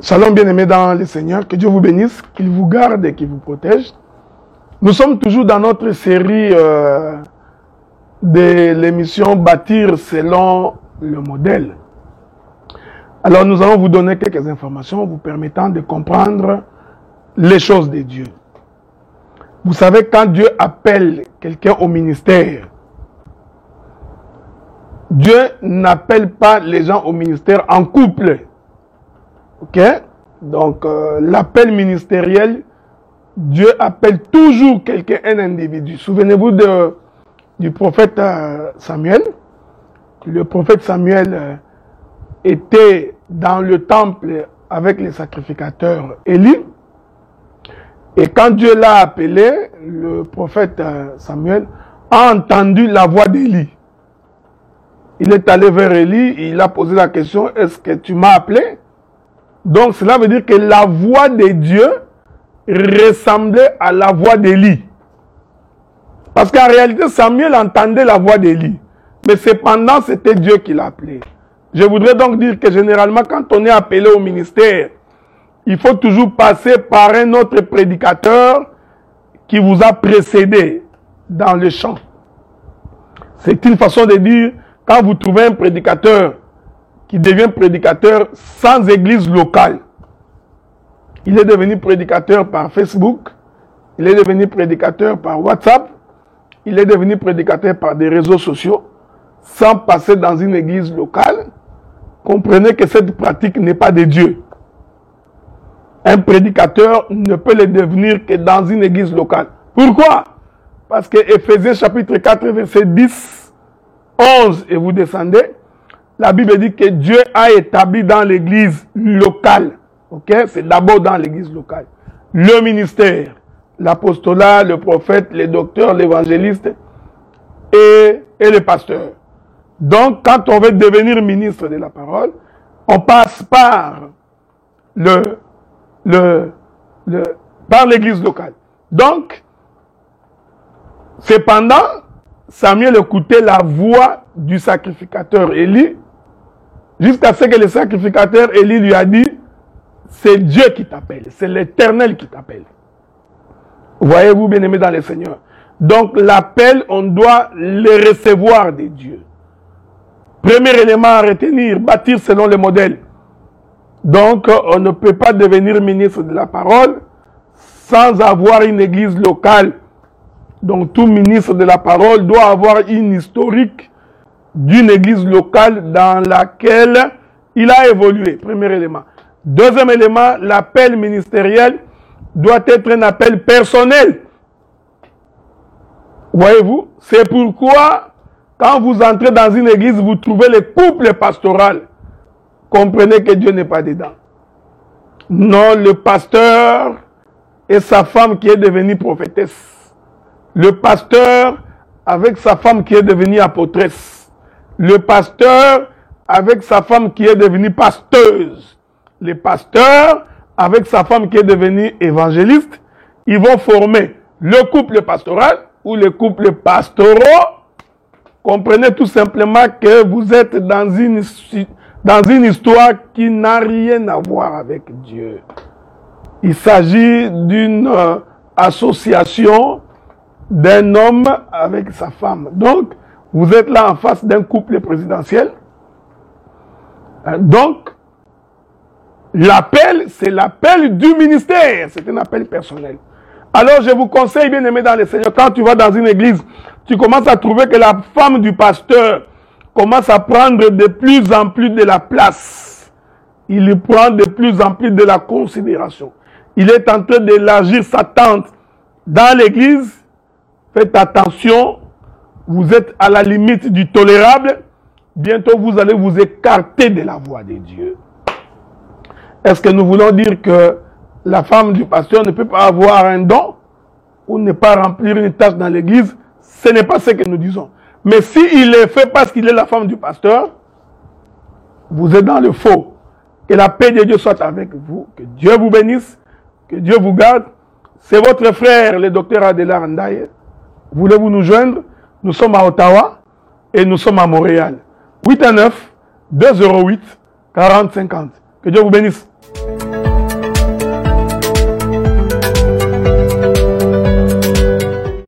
Shalom bien-aimés dans le Seigneur, que Dieu vous bénisse, qu'il vous garde et qu'il vous protège. Nous sommes toujours dans notre série de l'émission Bâtir selon le modèle. Alors nous allons vous donner quelques informations vous permettant de comprendre les choses de Dieu. Vous savez, quand Dieu appelle quelqu'un au ministère, Dieu n'appelle pas les gens au ministère en couple. Ok? Donc, l'appel ministériel, Dieu appelle toujours quelqu'un, un individu. Souvenez-vous du prophète Samuel. Le prophète Samuel était dans le temple avec les sacrificateurs Élie. Et quand Dieu l'a appelé, le prophète Samuel a entendu la voix d'Élie. Il est allé vers Élie, il a posé la question, est-ce que tu m'as appelé? Donc cela veut dire que la voix de Dieu ressemblait à la voix d'Élie. Parce qu'en réalité, Samuel entendait la voix d'Élie. Mais cependant, c'était Dieu qui l'a appelé. Je voudrais donc dire que généralement, quand on est appelé au ministère, il faut toujours passer par un autre prédicateur qui vous a précédé dans le chant. C'est une façon de dire, quand vous trouvez un prédicateur qui devient prédicateur sans église locale. Il est devenu prédicateur par Facebook, il est devenu prédicateur par WhatsApp, il est devenu prédicateur par des réseaux sociaux, sans passer dans une église locale. Comprenez que cette pratique n'est pas de Dieu. Un prédicateur ne peut le devenir que dans une église locale. Pourquoi? Parce que Éphésiens chapitre 4, verset 10, 11, et vous descendez, la Bible dit que Dieu a établi dans l'église locale. Ok? C'est d'abord dans l'église locale. Le ministère, l'apostolat, le prophète, le docteur, l'évangéliste et le pasteur. Donc, quand on veut devenir ministre de la parole, on passe par par l'église locale. Donc, cependant, Samuel écoutait la voix du sacrificateur Élie, jusqu'à ce que le sacrificateur Élie lui a dit, c'est Dieu qui t'appelle, c'est l'Éternel qui t'appelle. Voyez-vous, bien-aimés dans le Seigneur. Donc l'appel, on doit le recevoir de Dieu. Premier élément à retenir, bâtir selon le modèle. Donc on ne peut pas devenir ministre de la parole sans avoir une église locale. Donc tout ministre de la parole doit avoir une historique d'une église locale dans laquelle il a évolué. Premier élément. Deuxième élément, l'appel ministériel doit être un appel personnel. Voyez-vous? C'est pourquoi, quand vous entrez dans une église, vous trouvez le couple pastoral. Comprenez que Dieu n'est pas dedans. Non, le pasteur et sa femme qui est devenue prophétesse. Le pasteur avec sa femme qui est devenue apôtresse. Le pasteur avec sa femme qui est devenue pasteuse. Le pasteur avec sa femme qui est devenue évangéliste. Ils vont former le couple pastoral ou le couple pastoraux. Comprenez tout simplement que vous êtes dans une histoire qui n'a rien à voir avec Dieu. Il s'agit d'une association d'un homme avec sa femme. Donc, vous êtes là en face d'un couple présidentiel. Donc, l'appel, c'est l'appel du ministère. C'est un appel personnel. Alors, je vous conseille, bien aimé dans le Seigneur, quand tu vas dans une église, tu commences à trouver que la femme du pasteur commence à prendre de plus en plus de la place. Il prend de plus en plus de la considération. Il est en train d'élargir sa tente dans l'église. Faites attention. Vous êtes à la limite du tolérable. Bientôt, vous allez vous écarter de la voix de Dieu. Est-ce que nous voulons dire que la femme du pasteur ne peut pas avoir un don ou ne pas remplir une tâche dans l'église? Ce n'est pas ce que nous disons. Mais s'il le fait parce qu'il est la femme du pasteur, vous êtes dans le faux. Que la paix de Dieu soit avec vous. Que Dieu vous bénisse. Que Dieu vous garde. C'est votre frère, le docteur Adela Randaye. Voulez-vous nous joindre? Nous sommes à Ottawa et nous sommes à Montréal. 819 208 40 50. Que Dieu vous bénisse.